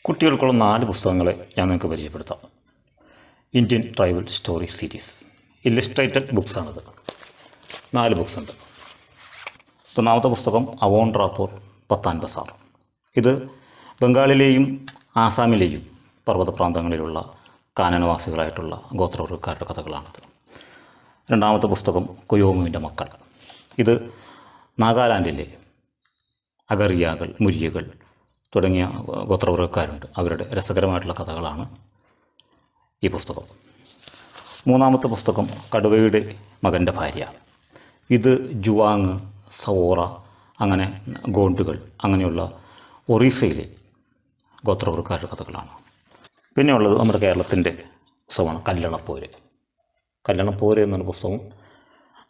കുട്ടികൾക്കുള്ള 4 പുസ്തകങ്ങളെ ഞാൻ നിങ്ങൾക്ക് പരിചയപ്പെടുത്താം. Indian tribal story series illustrated ബുക്സാണിത്. 4 ബുക്സ് ഉണ്ട്. ഒന്നാമത്തെ പുസ്തകം അവോൺ റാപ്പൂർ പത്താൻ ബസാർ. ഇത് ബംഗാളിലെയും ആസാമിലെയും പർവ്വത പ്രാന്തങ്ങളിലുള്ള കാനനവാസികളായിട്ടുള്ള ഗോത്രവർഗ്ഗക്കാരുടെ കഥകളാണിത്. രണ്ടാമത്തെ പുസ്തകം കൊയോമുവിൻ്റെ മക്കൾ. ഇത് നാഗാലാൻഡിലെ അഗറിയാകൾ, മുരിയകൾ തുടങ്ങിയ ഗോത്രവർഗ്ഗക്കാരുണ്ട്. അവരുടെ രസകരമായിട്ടുള്ള കഥകളാണ് ഈ പുസ്തകം. മൂന്നാമത്തെ പുസ്തകം കടുവയുടെ മകൻ്റെ ഭാര്യ. ഇത് ജുവാങ്, സവോറ, അങ്ങനെ ഗോണ്ടുകൾ, അങ്ങനെയുള്ള ഒറീസയിലെ ഗോത്രവർഗ്ഗക്കാരുടെ കഥകളാണ്. പിന്നെയുള്ളത് നമ്മുടെ കേരളത്തിൻ്റെ പുസ്തകമാണ് കല്ലണപ്പോര്. കല്ലണപ്പോര് എന്നൊരു പുസ്തകം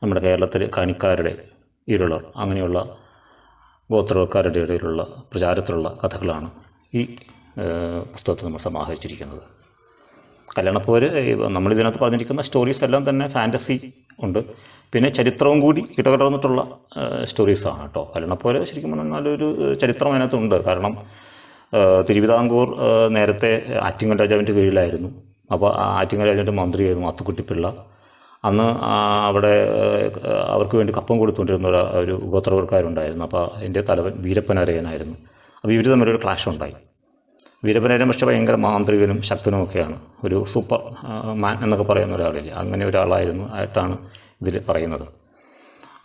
നമ്മുടെ കേരളത്തിലെ കാണിക്കാരുടെ, ഇരുളർ, അങ്ങനെയുള്ള ഗോത്രവർഗ്ഗക്കാരുടെ ഇടയിലുള്ള പ്രചാരത്തിലുള്ള കഥകളാണ് ഈ പുസ്തകത്തിൽ നമ്മൾ സമാഹരിച്ചിരിക്കുന്നത്. കല്യാണപ്പോര് നമ്മളിതിനകത്ത് പറഞ്ഞിരിക്കുന്ന സ്റ്റോറീസ് എല്ലാം തന്നെ ഫാൻറ്റസി ഉണ്ട്, പിന്നെ ചരിത്രവും കൂടി ഇടകലർന്നിട്ടുള്ള സ്റ്റോറീസാണ് കേട്ടോ. കല്യാണപ്പോര് ശരിക്കും പറഞ്ഞാൽ നല്ലൊരു ചരിത്രം അതിനകത്തുണ്ട്. കാരണം തിരുവിതാംകൂർ നേരത്തെ ആറ്റിങ്ങൽ രാജാവിൻ്റെ കീഴിലായിരുന്നു. അപ്പോൾ ആറ്റിങ്ങൽ രാജാവിൻ്റെ മന്ത്രിയായിരുന്നു അത്തുക്കുട്ടിപ്പിള്ള. അന്ന് അവിടെ അവർക്ക് വേണ്ടി കപ്പം കൊടുത്തുകൊണ്ടിരുന്ന ഒരു ഗോത്രവർഗ്ഗക്കാരുണ്ടായിരുന്നു. അപ്പോൾ അതിൻ്റെ തലവൻ വീരപ്പനരയനായിരുന്നു. അപ്പോൾ ഇവർ തമ്മിലൊരു ക്ലാഷ് ഉണ്ടായി. വീരപ്പനരയൻ പക്ഷേ ഭയങ്കര മാന്ത്രികനും ശക്തനുമൊക്കെയാണ്, ഒരു സൂപ്പർ മാൻ എന്നൊക്കെ പറയുന്ന ഒരാളില്ല, അങ്ങനെ ഒരാളായിരുന്നു ആയിട്ടാണ് ഇതിൽ പറയുന്നത്.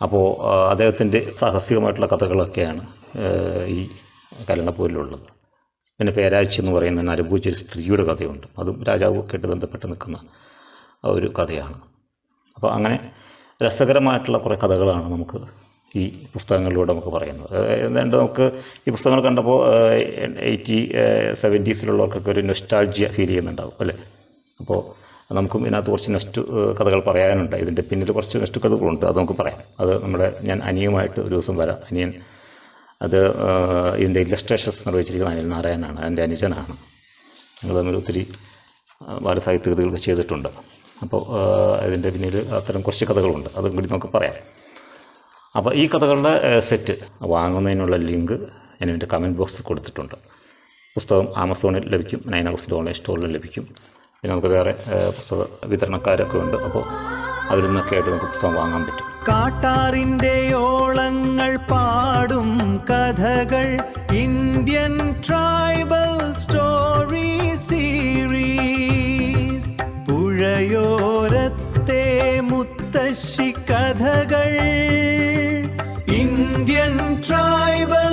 അപ്പോൾ അദ്ദേഹത്തിൻ്റെ സാഹസികമായിട്ടുള്ള കഥകളൊക്കെയാണ് ഈ കല്ലണപ്പോരിലുള്ളത്. പിന്നെ പേരാഴ്ച എന്ന് പറയുന്ന നരഭൂജ ഒരു സ്ത്രീയുടെ കഥയുണ്ട്. അതും രാജാവുമൊക്കെ ആയിട്ട് ബന്ധപ്പെട്ട് നിൽക്കുന്ന ഒരു കഥയാണ്. അപ്പോൾ അങ്ങനെ രസകരമായിട്ടുള്ള കുറേ കഥകളാണ് നമുക്ക് ഈ പുസ്തകങ്ങളിലൂടെ നമുക്ക് പറയുന്നത്. എന്താണ്ട് നമുക്ക് ഈ പുസ്തകങ്ങൾ കണ്ടപ്പോൾ 70s ഒരു നൊസ്റ്റാൾജിയ ഫീൽ ചെയ്യുന്നുണ്ടാവും അല്ലേ. അപ്പോൾ നമുക്കും ഇതിനകത്ത് കുറച്ച് നെക്സ്റ്റ് കഥകൾ പറയാനുണ്ട്. ഇതിൻ്റെ പിന്നിൽ കുറച്ച് നെക്സ്റ്റ് കഥകളുണ്ട്, അത് നമുക്ക് പറയാം. അത് ഞാൻ അനിയുമായിട്ട് ഒരു ദിവസം വരാം. അനിയൻ അത് ഇതിൻ്റെ ഇല്ലസ്ട്രേഷൻസ് നിർവഹിച്ചിരിക്കുന്ന അനിൽ നാരായണനാണ്, എൻ്റെ അനുജനാണ്. ഞങ്ങൾ തമ്മിൽ ഒത്തിരി ബാലസാഹിത്യ കൃതികളൊക്കെ ചെയ്തിട്ടുണ്ട്. അപ്പോൾ ഇതിൻ്റെ പിന്നിൽ അത്തരം കുറച്ച് കഥകളുണ്ട്, അതും കൂടി നമുക്ക് പറയാം. അപ്പോൾ ഈ കഥകളുടെ സെറ്റ് വാങ്ങുന്നതിനുള്ള ലിങ്ക് ഞാൻ ഇതിൻ്റെ കമൻറ്റ് ബോക്സിൽ കൊടുത്തിട്ടുണ്ട്. പുസ്തകം ആമസോണിൽ ലഭിക്കും, 9 ഓൺലൈൻ സ്റ്റോറിൽ ലഭിക്കും. പിന്നെ നമുക്ക് വേറെ പുസ്തക വിതരണക്കാരൊക്കെ ഉണ്ട്. അപ്പോൾ അതിൽ നിന്നൊക്കെ ആയിട്ട് നമുക്ക് പുസ്തകം വാങ്ങാൻ പറ്റും. കാട്ടാറിൻ്റെ ഓളങ്ങൾ പാടും കഥകൾ ഇന്ത്യൻ ട്രൈബൽ സ്റ്റോറി സീരീസ്. പുഴയോരത്തെ മുത്തശ്ശി കഥകൾ ഇന്ത്യൻ ട്രൈബൽ